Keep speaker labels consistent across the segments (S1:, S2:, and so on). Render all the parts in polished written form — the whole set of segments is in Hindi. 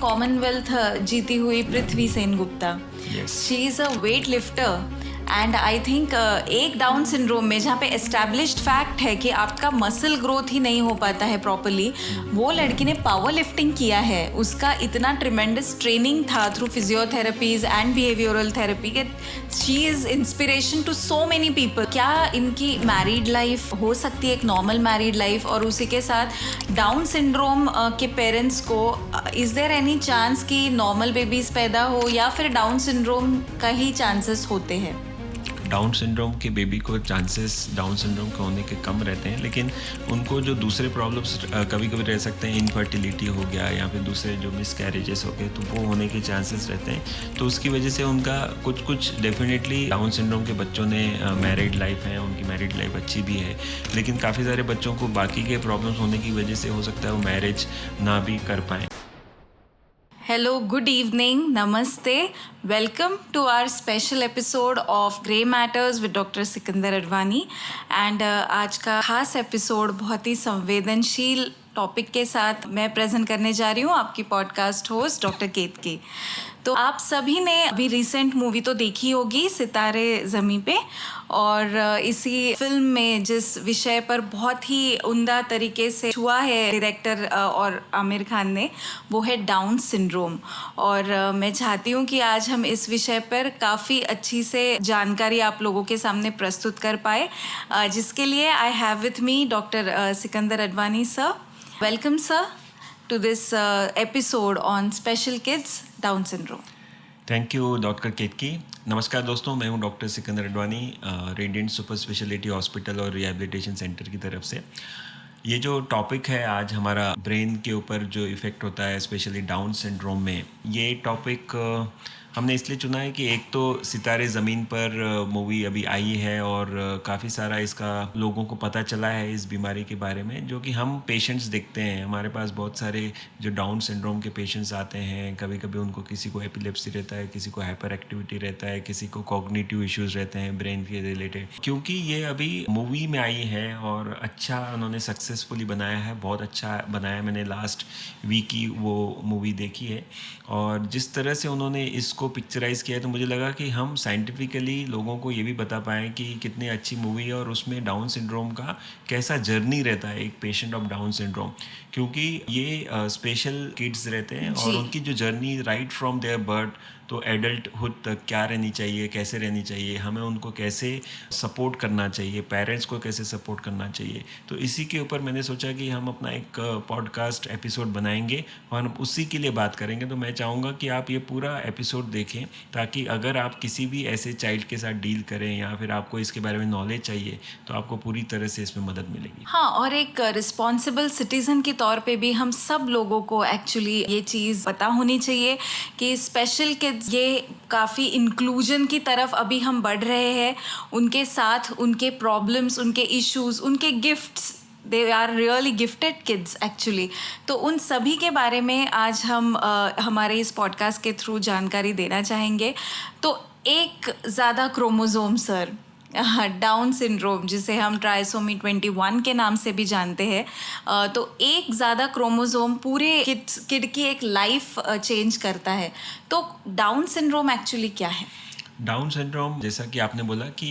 S1: कॉमनवेल्थ जीती हुई Prithvi Sen Gupta. She is a weight lifter and I think एक डाउन सिंड्रोम में जहाँ पे एस्टैब्लिश्ड फैक्ट है कि आपका मसल ग्रोथ ही नहीं हो पाता है प्रॉपरली, वो लड़की ने पावर लिफ्टिंग किया है. उसका इतना ट्रिमेंडस ट्रेनिंग था through physiotherapies and behavioural therapy कि she is inspiration to so many people. क्या इनकी मैरिड लाइफ हो सकती है एक नॉर्मल मैरिड लाइफ, और उसी के साथ डाउन सिंड्रोम के पेरेंट्स को इज़ देयर एनी चांस कि नॉर्मल बेबीज़ पैदा हो, या फिर डाउन सिंड्रोम का ही चांसेस होते हैं?
S2: डाउन सिंड्रोम के बेबी को चांसेस डाउन सिंड्रोम के होने के कम रहते हैं, लेकिन उनको जो दूसरे प्रॉब्लम्स कभी कभी रह सकते हैं, इनफर्टिलिटी हो गया या फिर दूसरे जो मिसकैरेजेस हो गए, तो वो होने के चांसेस रहते हैं. तो उसकी वजह से उनका कुछ डेफिनेटली डाउन सिंड्रोम के बच्चों ने मैरिड लाइफ है, उनकी मैरिड लाइफ अच्छी भी है, लेकिन काफ़ी सारे बच्चों को बाकी के प्रॉब्लम्स होने की वजह से हो सकता है वो मैरिज ना भी कर पाएँ.
S1: Hello, good evening, namaste. Welcome to our special episode of Grey Matters with Dr. Sikandar Advani. And आज का खास एपिसोड बहुत ही संवेदनशील टॉपिक के साथ मैं प्रेजेंट करने जा रही हूँ, आपकी पॉडकास्ट होस्ट डॉक्टर केतकी. तो आप सभी ने अभी रिसेंट मूवी तो देखी होगी, सितारे ज़मीं पे, और इसी फिल्म में जिस विषय पर बहुत ही उम्दा तरीके से छुआ है डायरेक्टर और आमिर खान ने, वो है डाउन सिंड्रोम. और मैं चाहती हूँ कि आज हम इस विषय पर काफ़ी अच्छी से जानकारी आप लोगों के सामने प्रस्तुत कर पाए, जिसके लिए I have with me doctor Sikandar Advani sir. Welcome sir to this episode on Special Kids Down Syndrome.
S2: Thank you doctor Ketaki. नमस्कार दोस्तों, मैं हूं doctor Sikandar Advani, radiant super speciality hospital और रिहैबिलिटेशन सेंटर की तरफ से. ये जो टॉपिक है आज हमारा ब्रेन के ऊपर जो इफ़ेक्ट होता है स्पेशली डाउन सिंड्रोम में, ये टॉपिक हमने इसलिए चुना है कि एक तो सितारे ज़मीन पर मूवी अभी आई है और काफ़ी सारा इसका लोगों को पता चला है इस बीमारी के बारे में, जो कि हम पेशेंट्स देखते हैं. हमारे पास बहुत सारे जो डाउन सिंड्रोम के पेशेंट्स आते हैं, कभी कभी उनको किसी को एपिलेप्सी रहता है, किसी को हाइपर एक्टिविटी रहता है, किसी को कॉग्निटिव इश्यूज़ रहते हैं ब्रेन के रिलेटेड. क्योंकि ये अभी मूवी में आई है और अच्छा उन्होंने सक्सेसफुली बनाया है, बहुत अच्छा बनाया. मैंने लास्ट वीक ही वो मूवी देखी है और जिस तरह से उन्होंने इसको पिक्चराइज़ किया है, तो मुझे लगा कि हम साइंटिफिकली लोगों को ये भी बता पाएँ कि कितनी अच्छी मूवी है और उसमें डाउन सिंड्रोम का कैसा जर्नी रहता है एक पेशेंट ऑफ डाउन सिंड्रोम. क्योंकि ये स्पेशल किड्स रहते हैं और उनकी जो journey right from there birth तो एडल्टहुड तक क्या रहनी चाहिए, कैसे रहनी चाहिए, हमें उनको कैसे सपोर्ट करना चाहिए, पेरेंट्स को कैसे सपोर्ट करना चाहिए. तो इसी के ऊपर मैंने सोचा कि हम अपना एक पॉडकास्ट एपिसोड बनाएंगे और हम उसी के लिए बात करेंगे. तो मैं चाहूँगा कि आप ये पूरा एपिसोड देखें, ताकि अगर आप किसी भी ऐसे चाइल्ड के साथ डील करें या फिर आपको इसके बारे में नॉलेज चाहिए, तो आपको पूरी तरह से इसमें मदद मिलेगी.
S1: हाँ, और एक रिस्पॉन्सिबल सिटीज़न के तौर पे भी हम सब लोगों को एक्चुअली ये चीज़ पता होनी चाहिए कि स्पेशल किड्स, ये काफ़ी इंक्लूजन की तरफ अभी हम बढ़ रहे हैं. उनके साथ उनके प्रॉब्लम्स, उनके इश्यूज़, उनके gifts, they are really gifted kids actually. तो उन सभी के बारे में आज हम हमारे इस पॉडकास्ट के थ्रू जानकारी देना चाहेंगे. तो एक ज़्यादा क्रोमोसोम सर, डाउन सिंड्रोम, जिसे हम ट्राइसोमी 21 के नाम से भी जानते हैं, तो एक ज़्यादा क्रोमोसोम पूरे किड की एक लाइफ चेंज करता है. तो डाउन सिंड्रोम एक्चुअली क्या है?
S2: डाउन सिंड्रोम, जैसा कि आपने बोला कि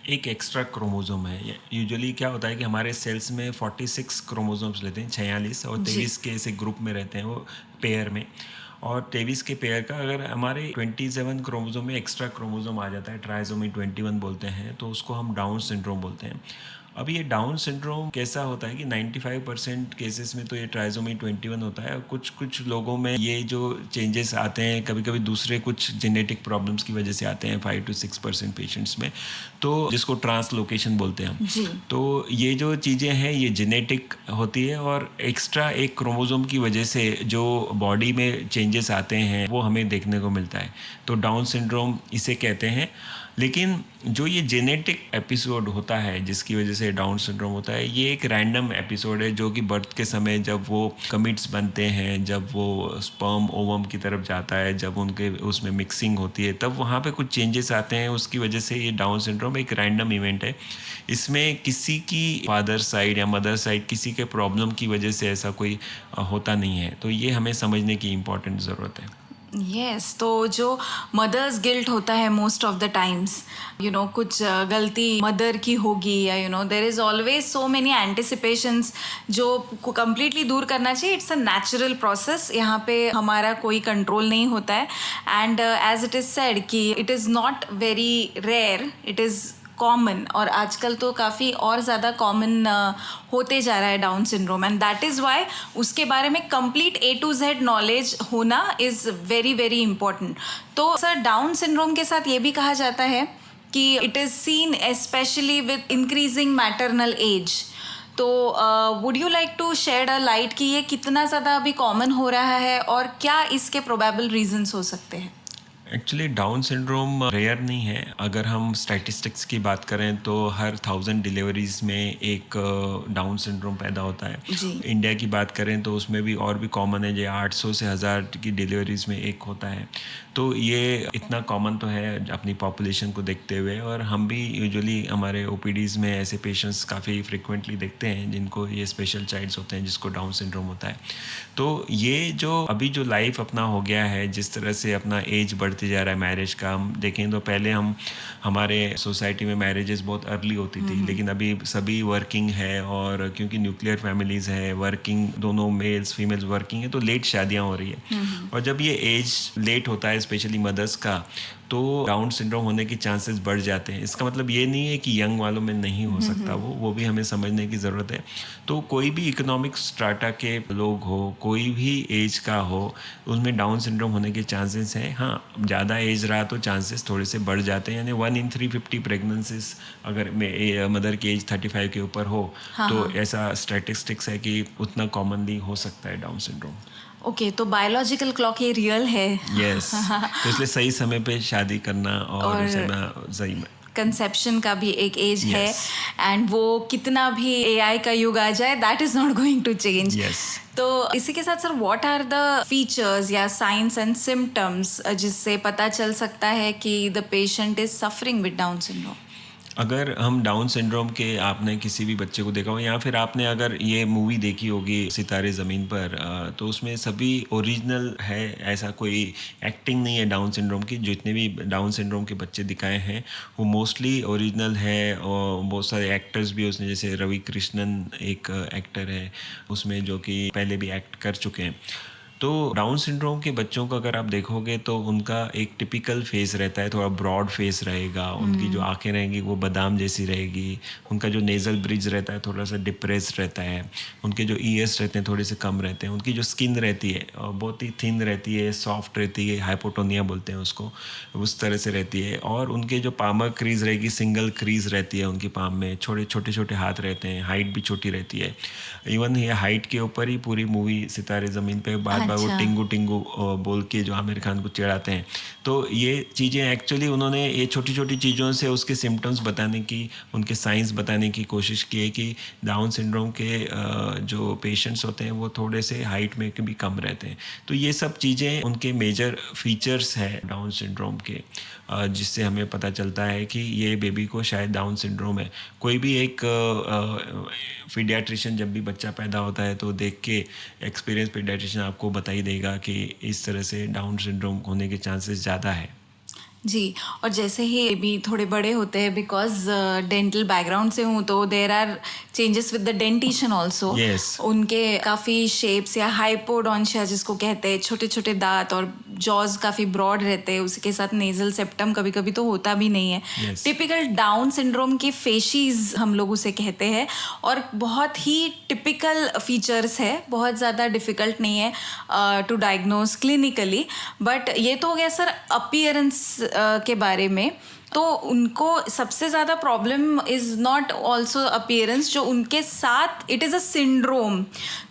S2: एक एक्स्ट्रा क्रोमोसोम है. यूजुअली क्या होता है कि हमारे सेल्स में 46 क्रोमोसोम्स लेते हैं, 46, और 23 के ऐसे ग्रुप में रहते हैं वो पेयर में. और 23 के पेयर का अगर हमारे 27 क्रोमोसोम में एक्स्ट्रा क्रोमोसोम आ जाता है, ट्राइसोमी 21 बोलते हैं, तो उसको हम डाउन सिंड्रोम बोलते हैं. अब ये डाउन सिंड्रोम कैसा होता है कि 95% केसेस में तो ये ट्राइसोमी 21 होता है, और कुछ लोगों में ये जो चेंजेस आते हैं कभी कभी दूसरे कुछ जेनेटिक प्रॉब्लम्स की वजह से आते हैं 5 to 6% पेशेंट्स में, तो जिसको ट्रांसलोकेशन बोलते हैं हम. तो ये जो चीज़ें हैं ये जेनेटिक होती है और एक्स्ट्रा एक क्रोमोसोम की वजह से जो बॉडी में चेंजेस आते हैं वो हमें देखने को मिलता है. तो डाउन सिंड्रोम इसे कहते हैं. लेकिन जो ये जेनेटिक एपिसोड होता है जिसकी वजह से डाउन सिंड्रोम होता है, ये एक रैंडम एपिसोड है जो कि बर्थ के समय जब वो कमिट्स बनते हैं, जब वो स्पर्म ओवम की तरफ जाता है, जब उनके उसमें मिक्सिंग होती है, तब वहाँ पे कुछ चेंजेस आते हैं, उसकी वजह से ये डाउन सिंड्रोम एक रैंडम इवेंट है। इसमें किसी की फादर साइड या मदर साइड किसी के प्रॉब्लम की वजह से ऐसा कोई होता नहीं है। तो ये हमें समझने की इम्पोर्टेंट ज़रूरत है।
S1: यस तो जो मदर्स गिल्ट होता है मोस्ट ऑफ द टाइम्स, कुछ गलती मदर की होगी या there is always so many anticipations जो कंप्लीटली दूर करना चाहिए. इट्स अ नेचुरल प्रोसेस, यहाँ पे हमारा कोई कंट्रोल नहीं होता है. And as it is said कि it is not very rare, it is common. और आजकल तो काफ़ी और ज़्यादा कॉमन होते जा रहा है Down syndrome. And that is why उसके बारे में complete A to Z knowledge होना इज़ वेरी वेरी इम्पॉर्टेंट. तो सर डाउन सिंड्रोम के साथ ये भी कहा जाता है कि it is seen specially with increasing maternal age. तो would you like to shed a light कि ये कितना ज़्यादा अभी कॉमन हो रहा है और क्या इसके प्रोबेबल रीजंस हो सकते हैं?
S2: एक्चुअली डाउन सिंड्रोम रेयर नहीं है. अगर हम स्टैटिस्टिक्स की बात करें तो हर 1000 डिलीवरीज में एक डाउन सिंड्रोम पैदा होता है.
S1: जी.
S2: इंडिया की बात करें तो उसमें भी और भी कॉमन है, जो 800 से 1000 की डिलीवरीज में एक होता है. तो ये इतना कॉमन तो है अपनी पॉपुलेशन को देखते हुए. और हम भी यूजुअली हमारे ओपीडीज़ में ऐसे पेशेंट्स काफ़ी फ्रिक्वेंटली देखते हैं जिनको ये स्पेशल चाइल्ड्स होते हैं, जिसको डाउन सिंड्रोम होता है. तो ये जो अभी जो लाइफ अपना हो गया है, जिस तरह से अपना एज बढ़ते जा रहा है मैरिज का, हम देखें तो पहले हमारे सोसाइटी में मैरिजेस बहुत अर्ली होती थी, लेकिन अभी सभी वर्किंग है. और क्योंकि न्यूक्लियर फैमिलीज़ है, वर्किंग दोनों मेल्स फीमेल्स वर्किंग है, तो लेट शादियां हो रही है. और जब ये एज लेट होता है स्पेशली मदर्स का, तो डाउन सिंड्रोम होने के चांसेस बढ़ जाते हैं. इसका मतलब ये नहीं है कि यंग वालों में नहीं हो सकता, वो भी हमें समझने की ज़रूरत है. तो कोई भी इकोनॉमिक स्ट्राटा के लोग हो, कोई भी एज का हो, उसमें डाउन सिंड्रोम होने के चांसेस हैं. हाँ, ज़्यादा एज रहा तो चांसेस थोड़े से बढ़ जाते हैं. यानी 1 in 350 प्रेगनेंसीज अगर मदर की एज 35 के ऊपर हो, तो ऐसा स्टैटिस्टिक्स है कि उतना कॉमनली हो सकता है डाउन सिंड्रोम.
S1: ओके तो बायोलॉजिकल क्लॉक ये रियल है.
S2: यस. तो इसलिए सही समय पे शादी करना और सही में
S1: कंसेप्शन का भी एक एज है.
S2: Yes.
S1: एंड वो कितना भी AI का युग आ जाए, that is not going to change.
S2: Yes.
S1: तो इसी के साथ sir what are the features या साइंस एंड सिम्टम्स जिससे पता चल सकता है कि the patient is suffering with Down syndrome?
S2: अगर हम डाउन सिंड्रोम के, आपने किसी भी बच्चे को देखा हो या फिर आपने अगर ये मूवी देखी होगी सितारे ज़मीन पर, तो उसमें सभी ओरिजिनल है. ऐसा कोई एक्टिंग नहीं है डाउन सिंड्रोम की. जितने भी डाउन सिंड्रोम के बच्चे दिखाए हैं वो मोस्टली ओरिजिनल है. और बहुत सारे एक्टर्स भी उसने, जैसे रवि कृष्णन एक एक्टर है उसमें जो कि पहले भी एक्ट कर चुके हैं. तो डाउन सिंड्रोम के बच्चों को अगर आप देखोगे तो उनका एक टिपिकल फेस रहता है, थोड़ा ब्रॉड फेस रहेगा. उनकी जो आंखें रहेंगी वो बादाम जैसी रहेगी. उनका जो नेज़ल ब्रिज रहता है थोड़ा सा डिप्रेस्ड रहता है. उनके जो ईयर्स रहते हैं थोड़े से कम रहते हैं. उनकी जो स्किन रहती है बहुत ही थिन रहती है, सॉफ्ट रहती है, हाइपोटोनिया बोलते हैं उसको, उस तरह से रहती है. और उनके जो पामर क्रीज रहेगी, सिंगल क्रीज रहती है उनकी पाम में. छोटे छोटे हाथ रहते हैं, हाइट भी छोटी रहती है. इवन ये हाइट के ऊपर ही पूरी मूवी सितारे ज़मीन पे बार वो टिंगू टिंगू बोल के जो आमिर खान को चिढ़ाते हैं. तो ये चीज़ें एक्चुअली उन्होंने ये छोटी छोटी चीज़ों से उसके सिम्टम्स बताने की, उनके साइंस बताने की कोशिश की है कि डाउन सिंड्रोम के जो पेशेंट्स होते हैं वो थोड़े से हाइट में भी कम रहते हैं. तो ये सब चीज़ें उनके मेजर फीचर्स हैं डाउन सिंड्रोम के, जिससे हमें पता चलता है कि ये बेबी को शायद डाउन सिंड्रोम है. कोई भी एक पीडियाट्रिशियन जब भी बच्चा पैदा होता है तो देख के एक्सपीरियंस पीडियाट्रिशियन आपको बता ही देगा कि इस तरह से डाउन सिंड्रोम होने के चांसेस ज़्यादा है.
S1: जी. और जैसे ही भी थोड़े बड़े होते हैं, बिकॉज डेंटल बैकग्राउंड से हूँ, तो there are changes with the dentition also. उनके काफ़ी शेप्स या हाइपोडोंशिया जिसको कहते हैं, छोटे छोटे दांत और जॉज काफ़ी ब्रॉड रहते हैं. उसके साथ नेजल सेप्टम कभी कभी तो होता भी नहीं है. टिपिकल डाउन सिंड्रोम की फेशिज हम लोग उसे कहते हैं. और बहुत ही टिपिकल फीचर्स है, बहुत ज़्यादा डिफ़िकल्ट नहीं है टू डायग्नोज क्लिनिकली. बट ये तो हो गया सर अपीयरेंस के बारे में. तो उनको सबसे ज़्यादा problem is not also appearance, जो उनके साथ इट इज़ अ सिंड्रोम.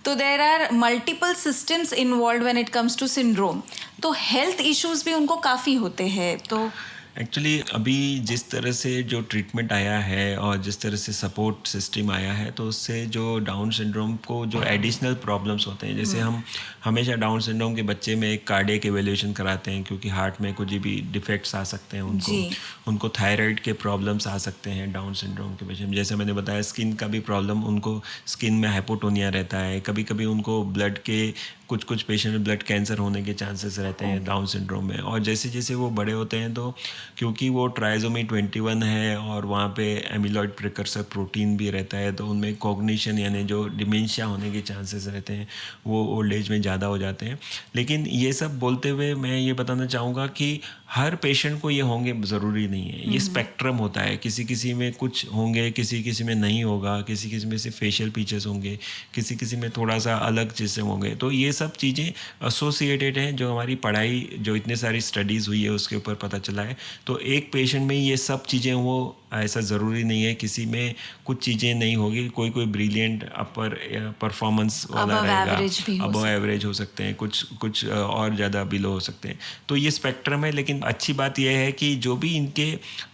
S1: तो there are multiple systems involve when it comes to syndrome. तो हेल्थ इश्यूज भी उनको काफ़ी होते हैं. तो
S2: एक्चुअली अभी जिस तरह से जो ट्रीटमेंट आया है और जिस तरह से सपोर्ट सिस्टम आया है, तो उससे जो डाउन सिंड्रोम को जो एडिशनल प्रॉब्लम्स होते हैं, जैसे हम हमेशा डाउन सिंड्रोम के बच्चे में एक कार्डियक एवेल्यूशन कराते हैं, क्योंकि हार्ट में कुछ भी डिफेक्ट्स आ सकते हैं उनको
S1: जी।
S2: उनको थायराइड के प्रॉब्लम्स आ सकते हैं डाउन सिंड्रोम के बच्चे में। जैसे मैंने बताया, स्किन का भी प्रॉब्लम, उनको स्किन में हाइपोटोनिया रहता है, कभी कभी उनको ब्लड के कुछ कुछ पेशेंट में ब्लड कैंसर होने के चांसेस रहते हैं डाउन सिंड्रोम में। और जैसे जैसे वो बड़े होते हैं, तो क्योंकि वो ट्राइसोमी 21 है और वहाँ पे एमिलॉइड प्रिकर्सर प्रोटीन भी रहता है, तो उनमें कॉग्निशन यानी जो डिमेंशिया होने के चांसेस रहते हैं वो ओल्ड एज में ज़्यादा हो जाते हैं। लेकिन ये सब बोलते हुए मैं ये बताना चाहूँगा कि हर पेशेंट को ये होंगे ज़रूरी नहीं है, ये स्पेक्ट्रम होता है। किसी किसी में कुछ होंगे, किसी किसी में नहीं होगा, किसी किसी में सिर्फ फेशियल फीचर्स होंगे, किसी किसी में थोड़ा सा अलग चीज़ से होंगे। तो ये सब चीज़ें एसोसिएटेड हैं, जो हमारी पढ़ाई, जो इतने सारी स्टडीज़ हुई है उसके ऊपर पता चला है। तो एक पेशेंट में ये सब चीज़ें वो ऐसा ज़रूरी नहीं है, किसी में कुछ चीज़ें नहीं होगी। कोई कोई ब्रिलियंट अपर परफॉर्मेंस वाला
S1: अबव
S2: रहेगा,
S1: एवरेज भी हो
S2: अबव एवरेज हो सकते हैं, कुछ कुछ और ज़्यादा बिलो हो सकते हैं। तो ये स्पेक्ट्रम है। लेकिन अच्छी बात यह है कि जो भी इनके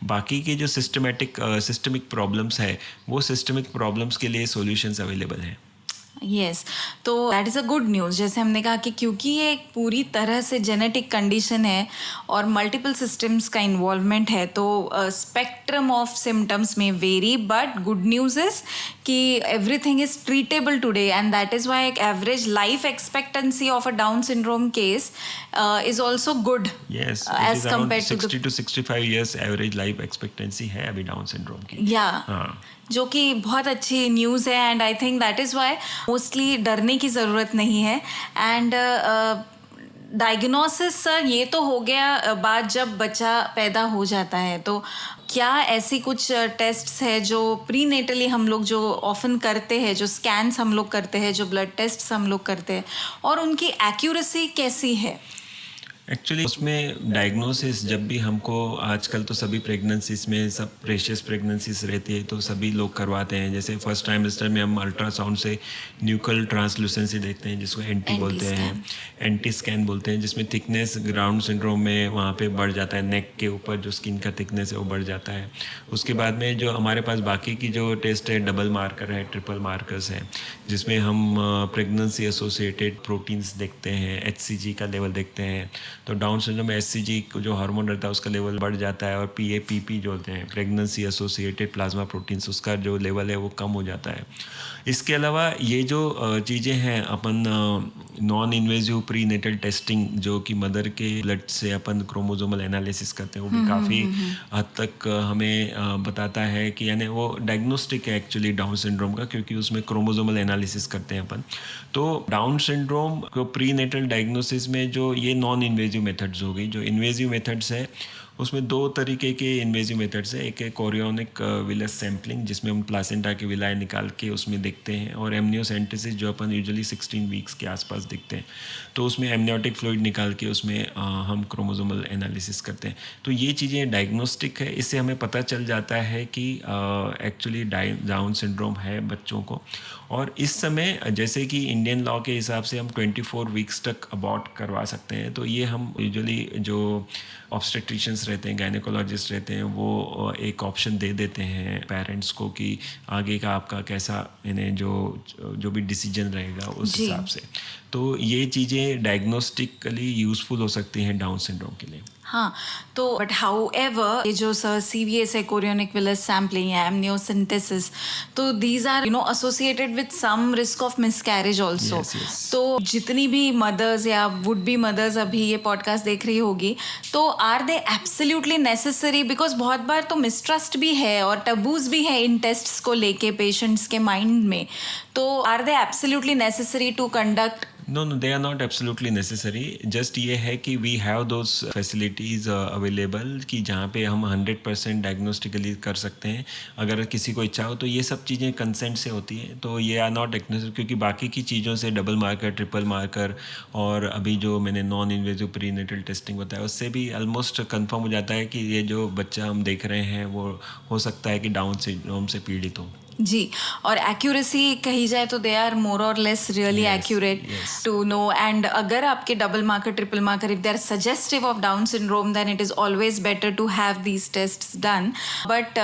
S2: बाकी के जो सिस्टमिक प्रॉब्लम्स है, वो सिस्टमिक प्रॉब्लम्स के लिए सॉल्यूशंस अवेलेबल हैं।
S1: यस, तो that is a good news. जैसे हमने कहा कि क्योंकि ये एक पूरी तरह से जेनेटिक कंडीशन है और मल्टीपल सिस्टम्स का इन्वॉल्वमेंट है, तो स्पेक्ट्रम ऑफ सिम्टम्स में vary, but good news is कि everything is treatable today, and that is why एक average life expectancy of a Down syndrome case is also good
S2: yes, it
S1: age
S2: is around
S1: compare to
S2: 60
S1: the
S2: to 65 years average life expectancy है अभी डाउन सिंड्रोम की।
S1: या
S2: हाँ,
S1: जो कि बहुत अच्छी न्यूज़ है, and I think that is Y mostly डरने की ज़रूरत नहीं है। एंड डायग्नोसिस सर, ये तो हो गया बात जब बच्चा पैदा हो जाता है, तो क्या ऐसी कुछ टेस्ट्स है जो प्री नेटली हम लोग जो ऑफन करते हैं, जो स्कैन्स हम लोग करते हैं, जो ब्लड टेस्ट्स हम लोग करते हैं, और उनकी एक्यूरेसी कैसी है?
S2: एक्चुअली उसमें डायग्नोसिस जब भी हमको, आजकल तो सभी प्रेगनेंसीज में सब प्रेशियस प्रेगनेंसीज रहती है, तो सभी लोग करवाते हैं। जैसे फर्स्ट ट्राइमेस्टर में हम अल्ट्रासाउंड से न्यूकल ट्रांसलूसेंसी देखते हैं, जिसको एंटी बोलते हैं, एंटी स्कैन बोलते हैं, जिसमें थिकनेस डाउन सिंड्रोम में वहाँ पे बढ़ जाता है, नेक के ऊपर जो स्किन का थिकनेस है वो बढ़ जाता है। उसके बाद में जो हमारे पास बाकी की जो टेस्ट है, डबल मार्कर है, ट्रिपल मार्कर्स है, जिसमें हम प्रेगनेंसी एसोसिएटेड प्रोटीन्स देखते हैं, HCG का लेवल देखते हैं। तो डाउन सिंड्रोम में HCG जो हार्मोन रहता है उसका लेवल बढ़ जाता है, और PAPP जो होते हैं, प्रेगनेंसी एसोसिएटेड प्लाज्मा प्रोटीन्स, उसका जो लेवल है वो कम हो जाता है। इसके अलावा ये जो चीज़ें हैं, अपन non invasive prenatal testing, जो कि मदर के ब्लड से अपन क्रोमोजोमल एनालिसिस करते हैं, वो भी काफ़ी हद तक हमें बताता है कि, यानी वो डायग्नोस्टिक है एक्चुअली डाउन सिंड्रोम का, क्योंकि उसमें क्रोमोजोमल एनालिसिस करते हैं अपन। तो डाउन सिंड्रोम को प्री नेटल डायग्नोसिस में जो ये नॉन इन्वेजिव मेथड्स हो गई, जो इन्वेजिव मेथड्स है उसमें दो तरीके के इन्वेजिव मेथड्स है। एक है कोरियोनिक विलस सैम्पलिंग, जिसमें हम प्लासेंटा के विलाय निकाल के उसमें देखते हैं, और एमनियोसेंटेसिस जो अपन यूजुअली 16 वीक्स के आसपास देखते हैं, तो उसमें एमनियोटिक फ्लूइड निकाल के उसमें हम क्रोमोजोमल एनालिसिस करते हैं। तो ये चीज़ें डायग्नोस्टिक है, इससे हमें पता चल जाता है कि एक्चुअली डाउन सिंड्रोम है बच्चों को। और इस समय जैसे कि इंडियन लॉ के हिसाब से हम 24 वीक्स तक अबॉर्ट करवा सकते हैं, तो ये हम यूजुअली जो ऑब्स्टेट्रिशियंस रहते हैं, गायनेकोलॉजिस्ट रहते हैं, वो एक ऑप्शन दे देते हैं पेरेंट्स को कि आगे का आपका कैसा, यानी जो भी डिसीजन रहेगा उस हिसाब से। तो ये चीज़ें डायग्नोस्टिकली यूज़फुल हो सकती हैं डाउन सिंड्रोम के लिए।
S1: हाँ, तो बट हाउ एवर ये जो CVS है, कोरियोनिक विलस सैम्पलिंग या एमनियोसिंथेसिस, तो these are associated with some risk of miscarriage also.
S2: Yes, yes.
S1: तो जितनी भी मदर्स या वुड बी मदर्स अभी ये पॉडकास्ट देख रही होगी, तो are they absolutely necessary? Because बहुत बार तो मिसट्रस्ट भी है और टबूज भी है इन टेस्ट्स को लेके पेशेंट्स के माइंड में, तो are they absolutely necessary to conduct?
S2: No, they are not absolutely necessary. Just ये है कि we have those facilities available कि जहाँ पे हम 100% डायग्नोस्टिकली कर सकते हैं। अगर किसी को इच्छा हो तो ये सब चीज़ें कंसेंट से होती हैं, तो ये आर नॉट नेसेसरी, क्योंकि बाकी की चीज़ों से डबल मार्कर, ट्रिपल मार्कर, और अभी जो मैंने नॉन इन्वेजिव प्रीनेटल टेस्टिंग बताया, उससे भी ऑलमोस्ट कंफर्म हो जाता है कि ये जो बच्चा हम देख रहे हैं वो हो सकता है कि डाउन सिंड्रोम से पीड़ित हो।
S1: जी, और एक्यूरेसी कही जाए तो दे आर मोर और less really
S2: Yes,
S1: accurate
S2: yes.
S1: To know. And अगर आपके double marker triple marker if they are suggestive of Down syndrome then it is always better to have these tests done. But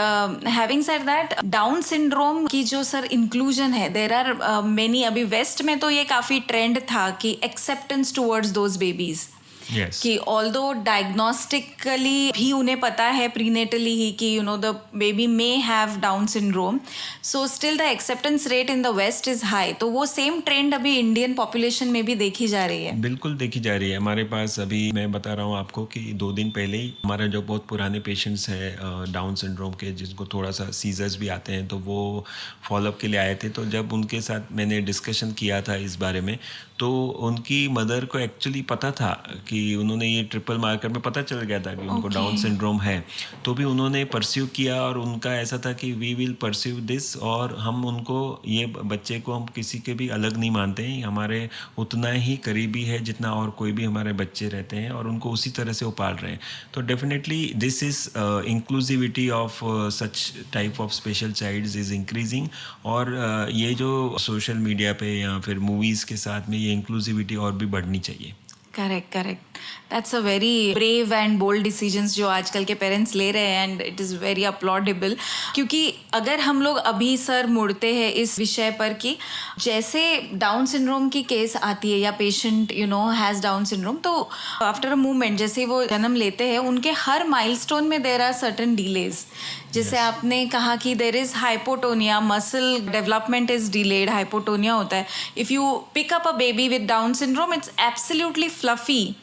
S1: having said that, Down syndrome की जो सर इंक्लूजन है, देर आर मेनी. अभी वेस्ट में तो ये काफी ट्रेंड था कि acceptance towards those babies,
S2: Yes.
S1: कि ऑल्दो डायग्नोस्टिकली भी उन्हें पता है प्रीनेटली ही कि the baby may have Down syndrome, so still the acceptance rate in the west is high. तो वो सेम ट्रेंड अभी इंडियन पॉपुलेशन में भी देखी जा रही है.
S2: बिल्कुल देखी जा रही है. हमारे पास अभी मैं बता रहा हूँ आपको कि 2 दिन पहले ही हमारा जो बहुत पुराने पेशेंट्स हैं डाउन सिंड्रोम के, जिनको थोड़ा सा सीजर्स भी आते हैं, तो वो फॉलोअप के लिए आए थे. तो जब उनके साथ मैंने डिस्कशन किया था इस बारे में, तो उनकी मदर को एक्चुअली पता था कि उन्होंने ये ट्रिपल मार्कर में पता चल गया था कि उनको
S1: Okay.
S2: डाउन सिंड्रोम है. तो भी उन्होंने परस्यू किया और उनका ऐसा था कि वी विल परस्यू दिस, और हम उनको, ये बच्चे को हम किसी के भी अलग नहीं मानते हैं, हमारे उतना ही करीबी है जितना और कोई भी हमारे बच्चे रहते हैं, और उनको उसी तरह से वो पाल रहे हैं. तो definitely this is inclusivity of such type of special childs is increasing. और ये जो सोशल मीडिया पे या फिर मूवीज़ के साथ में ये इंक्लूसिविटी और भी बढ़नी चाहिए.
S1: Correct correct. That's a very brave and bold decisions जो आजकल के पेरेंट्स ले रहे हैं, and it is very applaudable. क्योंकि अगर हम लोग अभी सर मुड़ते हैं इस विषय पर कि जैसे डाउन सिंड्रोम की केस आती है या पेशेंट हैज़ डाउन सिंड्रोम, तो आफ्टर अ मूवमेंट जैसे वो जन्म लेते हैं, उनके हर माइलस्टोन में देयर आर सर्टेन डिलेज. जैसे
S2: Yes.
S1: आपने कहा कि there is hypotonia, muscle development is delayed, hypotonia होता है. If you pick up a baby with Down syndrome, it's absolutely fluffy,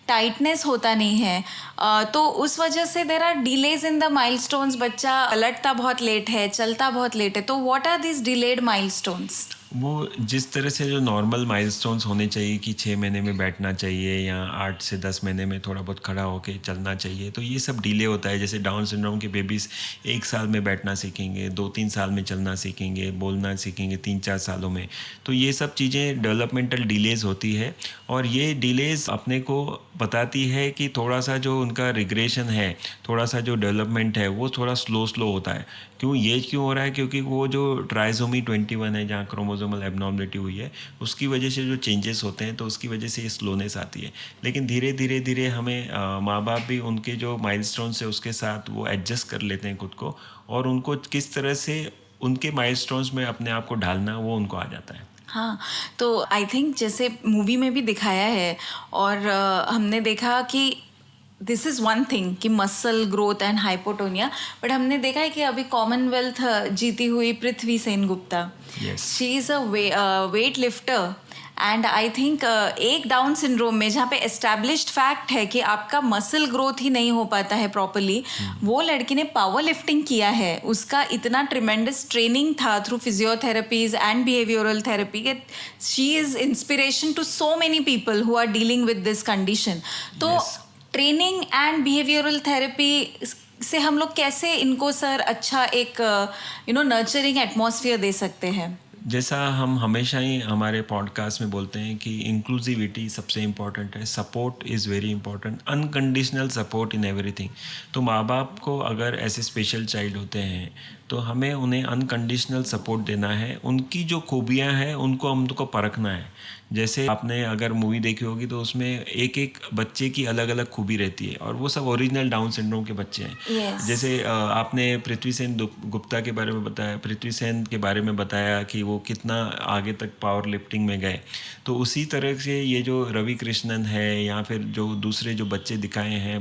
S1: tightness होता नहीं है. तो उस वजह से there are delays in the milestones. बच्चा पलटता बहुत लेट है, चलता बहुत लेट है. तो what are this delayed milestones?
S2: वो जिस तरह से जो नॉर्मल माइलस्टोन्स होने चाहिए कि 6 महीने में बैठना चाहिए या 8 से 10 महीने में थोड़ा बहुत खड़ा होके चलना चाहिए, तो ये सब डिले होता है. जैसे डाउन सिंड्रोम के बेबीज़ 1 साल में बैठना सीखेंगे, 2-3 साल में चलना सीखेंगे, बोलना सीखेंगे 3-4 सालों में. तो ये सब चीज़ें डेवलपमेंटल डिलेज़ होती है, और ये डिलेज़ अपने को बताती है कि थोड़ा सा जो उनका रिग्रेशन है, थोड़ा सा जो डेवलपमेंट है, वो थोड़ा स्लो होता है. क्यों हो रहा है? क्योंकि वो जो ट्राइसोमी 21 है, जहाँ क्रोमोसोमल एबनॉर्मलिटी हुई है, उसकी वजह से जो चेंजेस होते हैं, तो उसकी वजह से ये स्लोनेस आती है. लेकिन धीरे हमें माँ बाप भी उनके जो माइलस्टोन्स है उसके साथ वो एडजस्ट कर लेते हैं खुद को, और उनको किस तरह से उनके माइलस्टोन्स में अपने आप को ढालना, वो उनको आ जाता है.
S1: हाँ, तो आई थिंक जैसे मूवी में भी दिखाया है, और हमने देखा कि दिस इज़ वन थिंग कि muscle growth and hypotonia, but हमने देखा है कि अभी कॉमनवेल्थ जीती हुई Prithvi Sen Gupta,
S2: Yes.
S1: She is a weight lifter. And I think एक डाउन सिंड्रोम में जहाँ पे एस्टैब्लिश्ड फैक्ट है कि आपका मसल ग्रोथ ही नहीं हो पाता है प्रॉपरली, वो लड़की ने पावर लिफ्टिंग किया है. उसका इतना ट्रिमेंडस ट्रेनिंग था through physiotherapies and behavioural therapy कि she is inspiration to so many people who are dealing with this condition. तो
S2: Yes.
S1: Training and behavioural therapy से हम लोग कैसे इनको सर अच्छा एक नर्चरिंग एटमॉस्फेयर दे सकते हैं?
S2: जैसा हम हमेशा ही हमारे पॉडकास्ट में बोलते हैं कि इंक्लूसिविटी सबसे इम्पॉर्टेंट है, support is very important, unconditional support in everything. तो माँ बाप को अगर ऐसे स्पेशल चाइल्ड होते हैं, तो हमें उन्हें अनकंडीशनल सपोर्ट देना है. उनकी जो खूबियाँ हैं उनको हमको परखना है. जैसे आपने अगर मूवी देखी होगी तो उसमें एक बच्चे की अलग अलग खूबी रहती है, और वो सब ओरिजिनल डाउन सिंड्रोम के बच्चे हैं.
S1: Yes.
S2: जैसे आपने पृथ्वी सेन गुप्ता के बारे में बताया, पृथ्वी सेन के बारे में बताया कि वो कितना आगे तक पावर लिफ्टिंग में गए. तो उसी तरह से ये जो रवि कृष्णन है या फिर जो दूसरे जो बच्चे दिखाए हैं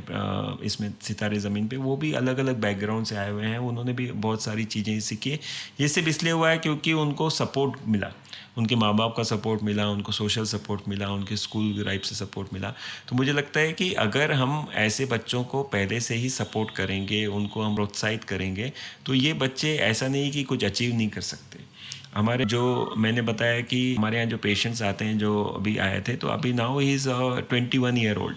S2: इसमें सितारे ज़मीन पे, वो भी अलग अलग बैकग्राउंड से आए हुए हैं. उन्होंने भी बहुत सारी चीज़ें सीखी है. ये सिर्फ इसलिए हुआ है क्योंकि उनको सपोर्ट मिला, उनके माँ बाप का सपोर्ट मिला, उनको सोशल सपोर्ट मिला, उनके स्कूल लाइफ से सपोर्ट मिला. तो मुझे लगता है कि अगर हम ऐसे बच्चों को पहले से ही सपोर्ट करेंगे, उनको हम प्रोत्साहित करेंगे, तो ये बच्चे ऐसा नहीं कि कुछ अचीव नहीं कर सकते. हमारे जो मैंने बताया कि हमारे यहाँ जो पेशेंट्स आते हैं, जो अभी आए थे, तो अभी now he is 21 year old.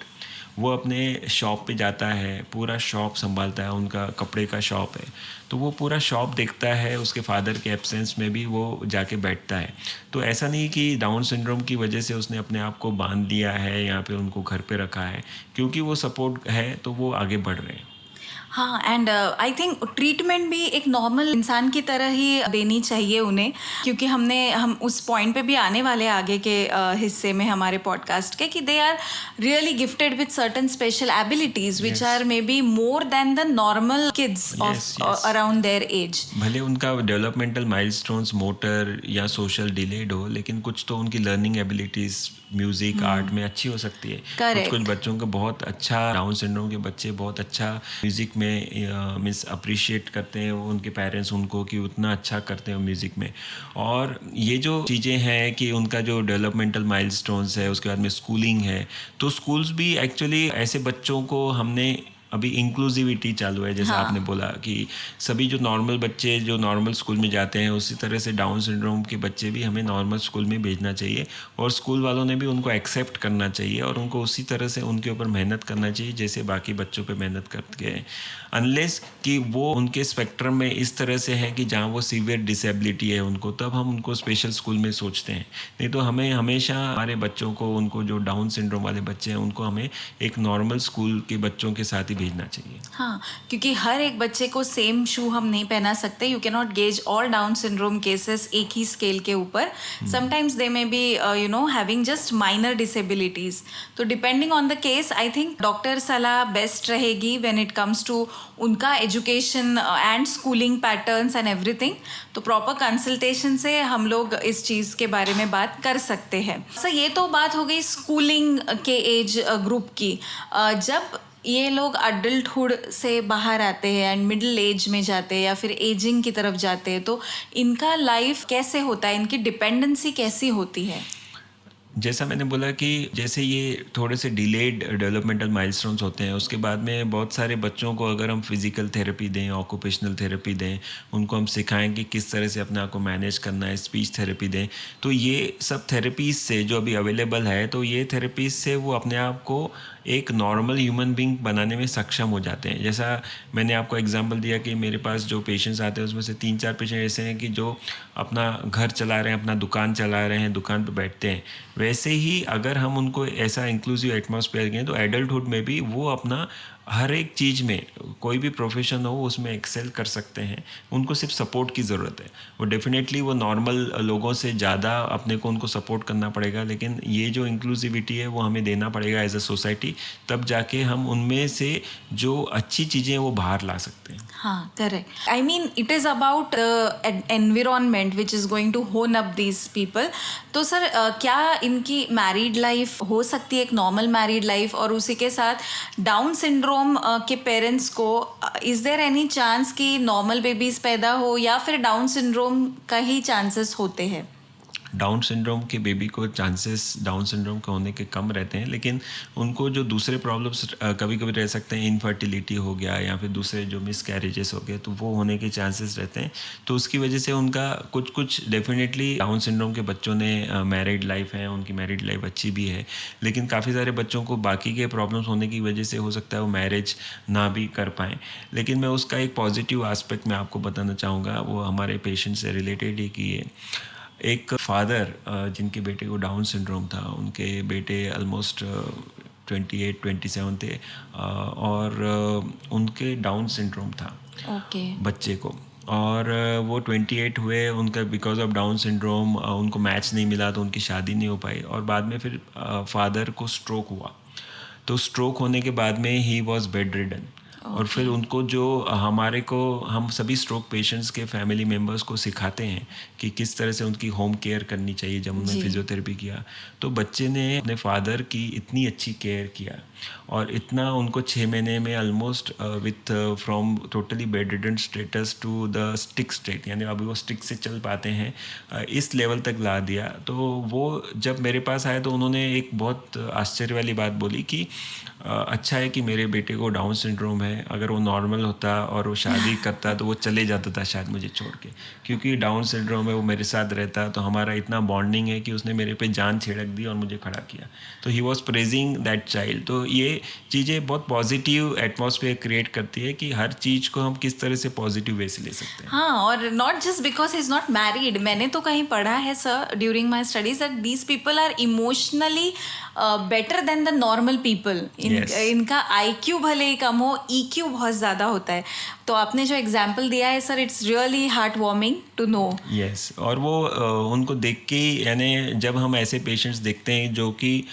S2: वो अपने शॉप पे जाता है, पूरा शॉप संभालता है, उनका कपड़े का शॉप है, तो वो पूरा शॉप देखता है. उसके फादर के एब्सेंस में भी वो जाके बैठता है. तो ऐसा नहीं कि डाउन सिंड्रोम की वजह से उसने अपने आप को बांध दिया है या फिर उनको घर पे रखा है. क्योंकि वो सपोर्ट है तो वो आगे बढ़ रहे हैं.
S1: हाँ, एंड आई थिंक ट्रीटमेंट भी एक नॉर्मल इंसान की तरह ही देनी चाहिए उन्हें, क्योंकि हम उस पॉइंट पे भी आने वाले आगे के हिस्से में हमारे पॉडकास्ट के, कि they are really gifted with certain special abilities which are may be more than the normal kids of around their age.
S2: भले उनका डेवलपमेंटल माइलस्टोन्स मोटर या सोशल डिलेड हो, लेकिन कुछ तो उनकी लर्निंग एबिलिटीज म्यूजिक आर्ट में अच्छी हो सकती है. कुछ बच्चों को बहुत अच्छा, डाउन सिंड्रोम के बच्चे बहुत अच्छा म्यूजिक में मीन्स अप्रिशिएट करते हैं उनके पेरेंट्स उनको, कि उतना अच्छा करते हैं म्यूजिक में. और ये जो चीज़ें हैं कि उनका जो डेवलपमेंटल माइलस्टोन्स है, उसके बाद में स्कूलिंग है, तो स्कूल्स भी एक्चुअली ऐसे बच्चों को हमने अभी इंक्लूसिविटी चालू है, जैसा आपने बोला कि सभी जो नॉर्मल बच्चे जो नॉर्मल स्कूल में जाते हैं, उसी तरह से डाउन सिंड्रोम के बच्चे भी हमें नॉर्मल स्कूल में भेजना चाहिए, और स्कूल वालों ने भी उनको एक्सेप्ट करना चाहिए और उनको उसी तरह से उनके ऊपर मेहनत करना चाहिए जैसे बाकी बच्चों पे मेहनत करते हैं. अनलेस कि वो उनके स्पेक्ट्रम में इस तरह से है कि जहाँ वो सीवियर डिसेबिलिटी है उनको, तब हम उनको स्पेशल स्कूल में सोचते हैं. नहीं तो हमें हमेशा हमारे बच्चों को, उनको जो डाउन सिंड्रोम वाले बच्चे हैं, उनको हमें एक नॉर्मल स्कूल के बच्चों के साथ ही भेजना चाहिए.
S1: हाँ, क्योंकि हर एक बच्चे को सेम शू हम नहीं पहना सकते. You can not gauge all Down syndrome cases एक ही स्केल के ऊपर. Sometimes they may be having just minor disabilities. तो depending on the case, I think doctor सलाह बेस्ट रहेगी व्हेन इट कम्स टू उनका education and schooling patterns and everything. तो प्रॉपर कंसल्टेशन से हम लोग इस चीज़ के बारे में बात कर सकते हैं. सर, ये तो बात हो गई स्कूलिंग के एज ग्रुप की. जब ये लोग अडल्टहुड से बाहर आते हैं एंड मिडिल एज में जाते हैं या फिर एजिंग की तरफ जाते हैं, तो इनका लाइफ कैसे होता है, इनकी डिपेंडेंसी कैसी होती है?
S2: जैसा मैंने बोला कि जैसे ये थोड़े से डिलेड डेवलपमेंटल माइलस्टोन्स होते हैं, उसके बाद में बहुत सारे बच्चों को अगर हम फिजिकल थेरेपी दें, ऑक्यूपेशनल थेरेपी दें, उनको हम सिखाएं कि किस तरह से अपने आप को मैनेज करना है, स्पीच थेरेपी दें, तो ये सब थेरेपीज से जो अभी अवेलेबल है, तो ये थेरेपीज से वो अपने आप को एक नॉर्मल ह्यूमन बींग बनाने में सक्षम हो जाते हैं. जैसा मैंने आपको एग्जांपल दिया कि मेरे पास जो पेशेंट्स आते हैं उसमें से 3-4 पेशेंट ऐसे हैं कि जो अपना घर चला रहे हैं, अपना दुकान चला रहे हैं, दुकान पे बैठते हैं. वैसे ही अगर हम उनको ऐसा इंक्लूसिव एटमॉस्फेयर दें, तो एडल्टहुड में भी वो अपना हर एक चीज़ में, कोई भी प्रोफेशन हो उसमें एक्सेल कर सकते हैं. उनको सिर्फ सपोर्ट की ज़रूरत है. वो डेफिनेटली वो नॉर्मल लोगों से ज़्यादा अपने को उनको सपोर्ट करना पड़ेगा, लेकिन ये जो इंक्लूसिविटी है वो हमें देना पड़ेगा एज अ सोसाइटी, तब जाके हम उनमें से जो अच्छी चीज़ें वो बाहर ला सकते हैं.
S1: हाँ, correct. I mean it is about environment which is going to hone up these people. तो सर, क्या इनकी मैरिड लाइफ हो सकती है, एक नॉर्मल मैरिड लाइफ, और उसी के साथ डाउन सिंड्रोम के पेरेंट्स को इज़ देयर एनी चांस कि नॉर्मल बेबीज़ पैदा हो, या फिर डाउन सिंड्रोम का ही चांसेस होते हैं?
S2: डाउन सिंड्रोम के बेबी को चांसेस डाउन सिंड्रोम के होने के कम रहते हैं, लेकिन उनको जो दूसरे प्रॉब्लम्स कभी कभी रह सकते हैं, इनफर्टिलिटी हो गया या फिर दूसरे जो मिसकैरेजेस हो गए, तो वो होने के चांसेस रहते हैं. तो उसकी वजह से उनका कुछ डेफिनेटली डाउन सिंड्रोम के बच्चों ने मैरिड लाइफ है, उनकी मैरिड लाइफ अच्छी भी है, लेकिन काफ़ी सारे बच्चों को बाकी के प्रॉब्लम्स होने की वजह से हो सकता है वो मैरिज ना भी कर पाएँ. लेकिन मैं उसका एक पॉजिटिव एस्पेक्ट मैं आपको बताना चाहूँगा, वो हमारे पेशेंट से रिलेटेड ही कि एक फादर जिनके बेटे को डाउन सिंड्रोम था, उनके बेटे ऑलमोस्ट 28-27 थे, और उनके डाउन सिंड्रोम था बच्चे को, और वो 28 हुए, उनका बिकॉज ऑफ डाउन सिंड्रोम उनको मैच नहीं मिला, तो उनकी शादी नहीं हो पाई, और बाद में फिर फादर को स्ट्रोक हुआ. तो स्ट्रोक होने के बाद में ही वॉज बेड रिडन. और फिर उनको जो हम सभी स्ट्रोक पेशेंट्स के फैमिली मेम्बर्स को सिखाते हैं कि किस तरह से उनकी होम केयर करनी चाहिए. जब उन्होंने फिजियोथेरेपी किया, तो बच्चे ने अपने फादर की इतनी अच्छी केयर किया, और इतना उनको 6 महीने में almost with from totally bedridden status to the stick state, यानी अभी वो स्टिक से चल पाते हैं, इस लेवल तक ला दिया. तो वो जब मेरे पास आए तो उन्होंने एक बहुत आश्चर्य वाली बात बोली कि अच्छा है कि मेरे बेटे को डाउन सिंड्रोम है, अगर वो नॉर्मल होता और वो शादी करता तो वो चले जाता था शायद मुझे छोड़ के, क्योंकि डाउन सिंड्रोम है, वो मेरे साथ रहता, तो हमारा इतना बॉन्डिंग है कि उसने मेरे पे जान छिड़क दी और मुझे खड़ा किया. तो he was praising that child. तो ये चीज़ें बहुत पॉजिटिव एटमॉस्फेयर क्रिएट करती है कि हर चीज़ को हम किस तरह से पॉजिटिव वे से ले सकते हैं.
S1: हाँ, और not just because he is not married. मैंने तो कहीं पढ़ा है sir during my studies that these people are emotionally better than the normal people
S2: Yes.
S1: इनका IQ भले ही कम हो, EQ बहुत ज़्यादा होता है. तो आपने जो एग्जाम्पल दिया है sir, it's really heart warming to know.
S2: Yes और वो उनको देख के यानी जब हम ऐसे पेशेंट्स देखते हैं जो कि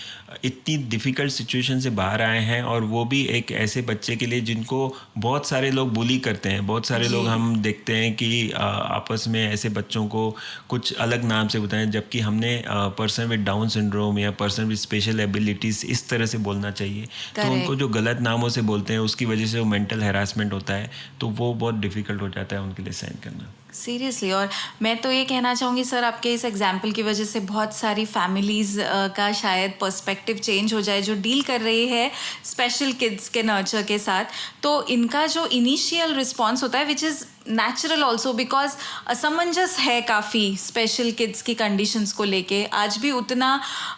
S2: इतनी डिफ़िकल्ट सिचुएशन से बाहर आए हैं और वो भी एक ऐसे बच्चे के लिए जिनको बहुत सारे लोग बुली करते हैं, बहुत सारे लोग हम देखते हैं कि आपस में ऐसे बच्चों को कुछ अलग नाम से बताएं, जबकि हमने पर्सन विद डाउन सिंड्रोम या पर्सन विद स्पेशल एबिलिटीज़ इस तरह से बोलना चाहिए. तो उनको जो गलत नामों से बोलते हैं उसकी वजह से वो मेंटल हैरासमेंट होता है, तो वो बहुत डिफ़िकल्ट हो जाता है उनके लिए सहन करना.
S1: सीरियसली. और मैं तो ये कहना चाहूँगी सर, आपके इस एग्जाम्पल की वजह से बहुत सारी फैमिलीज़ का शायद पर्सपेक्टिव चेंज हो जाए जो डील कर रही है स्पेशल किड्स के नर्चर के साथ. तो इनका जो इनिशियल रिस्पॉन्स होता है which is natural also, because असमंजस है काफ़ी स्पेशल किड्स की कंडीशंस को लेके. आज भी उतना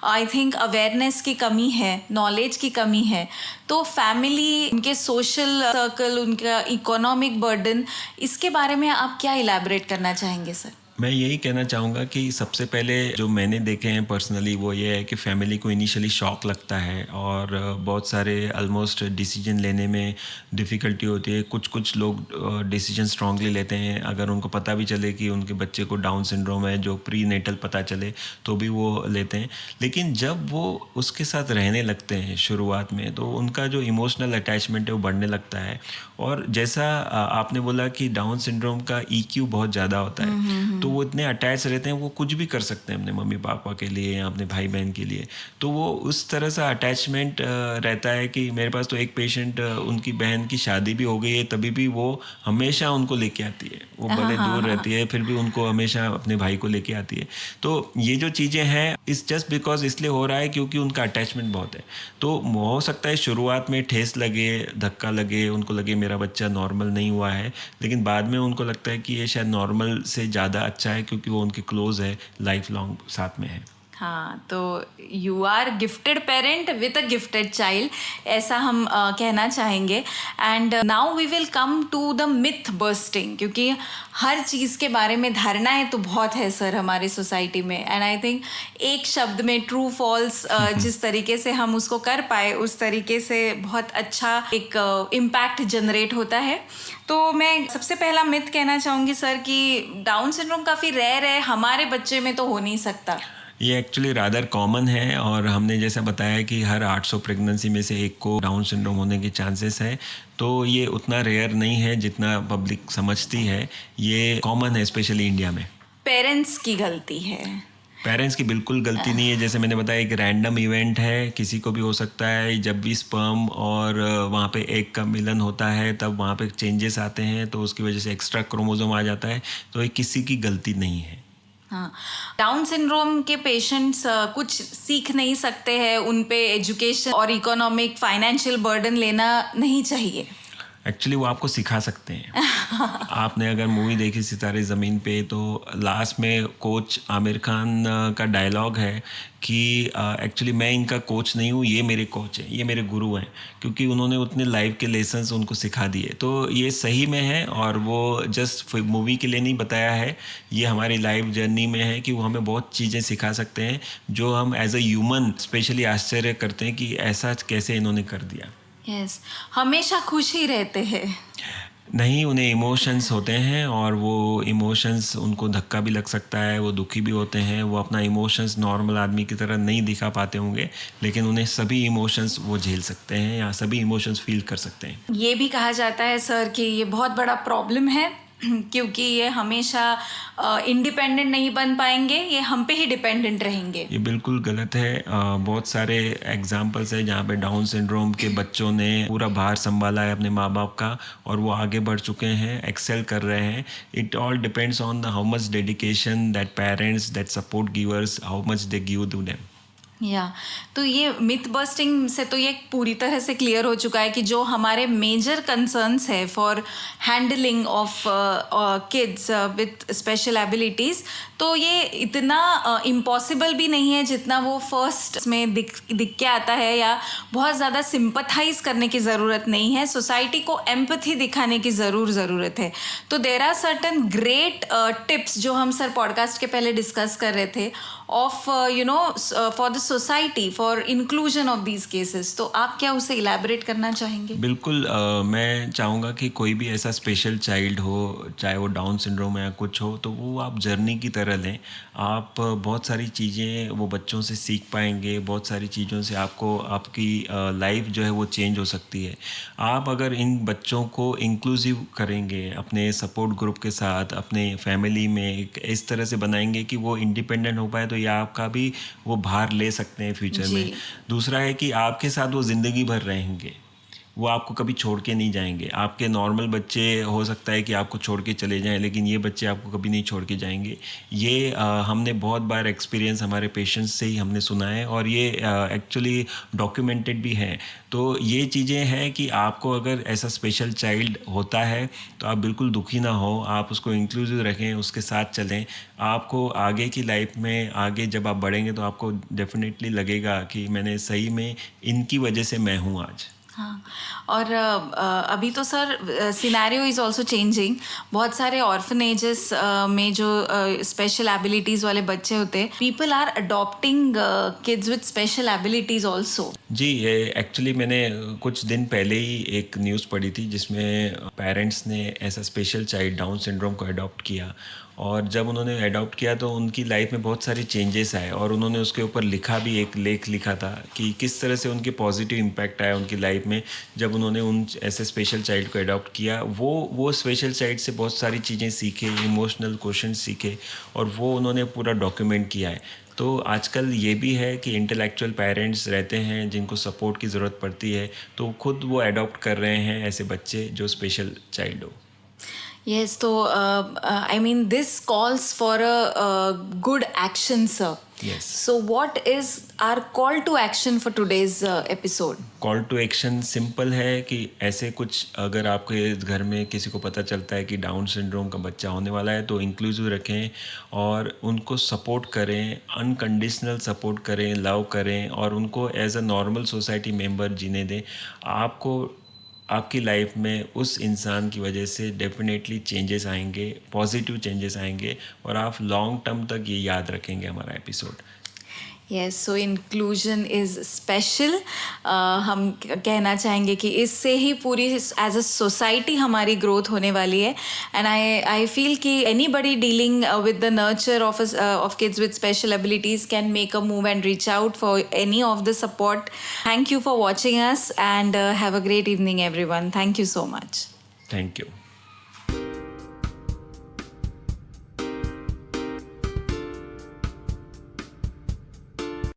S1: आई थिंक अवेयरनेस की कमी है, नॉलेज की कमी है. तो फैमिली, उनके सोशल सर्कल, उनका इकोनॉमिक बर्डन, इसके बारे में आप क्या इलैबोरेट करना चाहेंगे सर?
S2: मैं यही कहना चाहूँगा कि सबसे पहले जो मैंने देखे हैं पर्सनली वो ये है कि फैमिली को इनिशियली शॉक लगता है और बहुत सारे ऑलमोस्ट डिसीजन लेने में डिफ़िकल्टी होती है. कुछ लोग डिसीजन स्ट्रांगली लेते हैं अगर उनको पता भी चले कि उनके बच्चे को डाउन सिंड्रोम है, जो प्री नेटल पता चले तो भी वो लेते हैं. लेकिन जब वो उसके साथ रहने लगते हैं शुरुआत में तो उनका जो इमोशनल अटैचमेंट है वो बढ़ने लगता है. और जैसा आपने बोला कि डाउन सिंड्रोम का EQ बहुत ज़्यादा होता है, तो वो इतने अटैच रहते हैं, वो कुछ भी कर सकते हैं अपने मम्मी पापा के लिए या अपने भाई बहन के लिए. तो वो उस तरह सा अटैचमेंट रहता है कि मेरे पास तो एक पेशेंट, उनकी बहन की शादी भी हो गई है तभी भी वो हमेशा उनको लेके आती है. वो भले दूर रहती है फिर भी उनको हमेशा अपने भाई को लेके आती है. तो ये जो चीज़ें हैं इस जस्ट बिकॉज इसलिए हो रहा है क्योंकि उनका अटैचमेंट बहुत है. तो हो सकता है शुरुआत में ठेस लगे, धक्का लगे, उनको लगे मेरा बच्चा नॉर्मल नहीं हुआ है, लेकिन बाद में उनको लगता है कि ये शायद नॉर्मल से ज़्यादा अच्छा है क्योंकि वो उनके क्लोज है, लाइफ लॉन्ग साथ में है.
S1: हाँ, तो you are gifted parent with a gifted child, ऐसा हम कहना चाहेंगे. And now we will come to the myth bursting, क्योंकि हर चीज़ के बारे में धारणाएं तो बहुत है सर हमारी सोसाइटी में. एंड आई थिंक एक शब्द में ट्रू फॉल्स जिस तरीके से हम उसको कर पाए उस तरीके से बहुत अच्छा एक इम्पैक्ट जनरेट होता है. तो मैं सबसे पहला मिथ कहना चाहूँगी सर कि डाउन सिंड्रोम काफ़ी रेयर है, हमारे बच्चे में तो हो नहीं सकता.
S2: ये एक्चुअली रादर कॉमन है और हमने जैसा बताया कि हर 800 प्रेगनेंसी में से एक को डाउन सिंड्रोम होने के चांसेस है. तो ये उतना रेयर नहीं है जितना पब्लिक समझती है. ये कॉमन है स्पेशली इंडिया में.
S1: पेरेंट्स की गलती है.
S2: पेरेंट्स की बिल्कुल गलती नहीं है. जैसे मैंने बताया एक रैंडम इवेंट है, किसी को भी हो सकता है. जब भी स्पर्म और वहाँ पे एग का मिलन होता है तब वहाँ पे चेंजेस आते हैं, तो उसकी वजह से एक्स्ट्रा क्रोमोसोम आ जाता है. तो ये किसी की गलती नहीं है.
S1: हाँ, डाउन सिंड्रोम के पेशेंट्स कुछ सीख नहीं सकते हैं, उन पे एजुकेशन और इकोनॉमिक फाइनेंशियल बर्डन लेना नहीं चाहिए.
S2: एक्चुअली वो आपको सिखा सकते हैं. आपने अगर मूवी देखी सितारे ज़मीन पे तो लास्ट में कोच आमिर खान का डायलॉग है कि एक्चुअली मैं इनका कोच नहीं हूँ, ये मेरे कोच हैं, ये मेरे गुरु हैं, क्योंकि उन्होंने उतने लाइफ के लेसन्स उनको सिखा दिए. तो ये सही में है और वो जस्ट मूवी के लिए नहीं बताया है, ये हमारी लाइफ जर्नी में है कि वो हमें बहुत चीज़ें सिखा सकते हैं जो हम एज अ ह्यूमन स्पेशली आश्चर्य करते हैं कि ऐसा कैसे इन्होंने कर दिया.
S1: यस, हमेशा खुश ही रहते हैं.
S2: नहीं, उन्हें इमोशंस होते हैं और वो इमोशंस उनको धक्का भी लग सकता है, वो दुखी भी होते हैं, वो अपना इमोशंस नॉर्मल आदमी की तरह नहीं दिखा पाते होंगे, लेकिन उन्हें सभी इमोशंस वो झेल सकते हैं या सभी इमोशंस फील कर सकते हैं.
S1: ये भी कहा जाता है सर कि ये बहुत बड़ा प्रॉब्लम है क्योंकि ये हमेशा इंडिपेंडेंट नहीं बन पाएंगे, ये हम पे ही डिपेंडेंट रहेंगे.
S2: ये बिल्कुल गलत है. बहुत सारे एग्जाम्पल्स हैं जहाँ पे डाउन सिंड्रोम के बच्चों ने पूरा भार संभाला है अपने माँ बाप का और वो आगे बढ़ चुके हैं, एक्सेल कर रहे हैं. It all depends on how much dedication that parents, that support givers, how much they give to them.
S1: तो ये मिथ बस्टिंग से तो ये पूरी तरह से क्लियर हो चुका है कि जो हमारे मेजर कंसर्न्स है for handling of kids with special abilities, तो ये इतना इम्पॉसिबल भी नहीं है जितना वो फर्स्ट में दिख के आता है, या बहुत ज़्यादा सिंपथाइज करने की ज़रूरत नहीं है, सोसाइटी को एम्पैथी दिखाने की ज़रूरत है. तो there are certain great tips जो हम सर पॉडकास्ट के पहले डिस्कस कर रहे थे of for the society for inclusion of these cases. तो आप क्या उसे इलैबोरेट करना चाहेंगे?
S2: बिल्कुल, मैं चाहूँगा कि कोई भी ऐसा स्पेशल चाइल्ड हो, चाहे वो डाउन सिंड्रोम या कुछ हो, तो वो आप जर्नी की तरह लें. आप बहुत सारी चीज़ें वो बच्चों से सीख पाएंगे, बहुत सारी चीज़ों से आपको आपकी लाइफ जो है वो चेंज हो सकती है. आप अगर इन बच्चों को इंक्लूसिव करेंगे अपने सपोर्ट ग्रुप के साथ, अपने फैमिली में एक इस तरह से बनाएंगे कि वो इंडिपेंडेंट हो पाए, तो ये आपका भी वो भार ले सकते हैं फ्यूचर
S1: जी.
S2: में. दूसरा है कि आपके साथ वो ज़िंदगी भर रहेंगे, वो आपको कभी छोड़ के नहीं जाएंगे. आपके नॉर्मल बच्चे हो सकता है कि आपको छोड़ के चले जाएं, लेकिन ये बच्चे आपको कभी नहीं छोड़ के जाएंगे. ये हमने बहुत बार एक्सपीरियंस हमारे पेशेंट्स से ही हमने सुना है, और ये एक्चुअली डॉक्यूमेंटेड भी है. तो ये चीज़ें हैं कि आपको अगर ऐसा स्पेशल चाइल्ड होता है तो आप बिल्कुल दुखी ना हो, आप उसको इंक्लूसिव रखें, उसके साथ चलें. आपको आगे की लाइफ में आगे जब आप बढ़ेंगे तो आपको डेफिनेटली लगेगा कि मैंने सही में इनकी वजह से मैं हूँ आज.
S1: हाँ. और अभी तो sir scenario is also changing. बहुत सारे ऑर्फनेजेस में जो स्पेशल एबिलिटीज़ वाले बच्चे होते हैं, people are adopting kids with special abilities also.
S2: जी, ये एक्चुअली मैंने कुछ दिन पहले ही एक न्यूज़ पढ़ी थी जिसमें पेरेंट्स ने ऐसा स्पेशल चाइल्ड डाउन सिंड्रोम को अडॉप्ट किया, और जब उन्होंने अडॉप्ट किया तो उनकी लाइफ में बहुत सारे चेंजेस आए, और उन्होंने उसके ऊपर लिखा भी, एक लेख लिखा था कि किस तरह से उनके पॉजिटिव इम्पैक्ट आया उनकी लाइफ में जब उन्होंने उन ऐसे स्पेशल चाइल्ड को अडॉप्ट किया. वो स्पेशल चाइल्ड से बहुत सारी चीज़ें सीखे, इमोशनल क्वेश्चन सीखे, और वो उन्होंने पूरा डॉक्यूमेंट किया है. तो आजकल ये भी है कि इंटेलेक्चुअल पेरेंट्स रहते हैं जिनको सपोर्ट की ज़रूरत पड़ती है, तो खुद वो अडॉप्ट कर रहे हैं ऐसे बच्चे जो स्पेशल चाइल्ड हो.
S1: Yes, so I mean, this calls for a good action, sir.
S2: Yes.
S1: So, what is our call to action for today's episode?
S2: Call to action simple है कि ऐसे कुछ अगर आपके घर में किसी को पता चलता है कि डाउन सिंड्रोम का बच्चा होने वाला है, तो इंक्लूसिव रखें और उनको सपोर्ट करें, अनकंडीशनल सपोर्ट करें, लव करें, और उनको as a normal society member जीने दें. आपको आपकी लाइफ में उस इंसान की वजह से डेफिनेटली चेंजेस आएंगे, पॉजिटिव चेंजेस आएंगे, और आप लॉन्ग टर्म तक ये याद रखेंगे हमारा episode.
S1: Yes, so inclusion is special. हम कहना चाहेंगे कि इससे ही पूरी एज अ सोसाइटी हमारी ग्रोथ होने वाली है. एंड आई फील कि anybody dealing with the nurture of kids with special abilities can make a move and reach out for any of the support. Thank you for watching us, and have a great evening, everyone. Thank you so much.
S2: Thank you.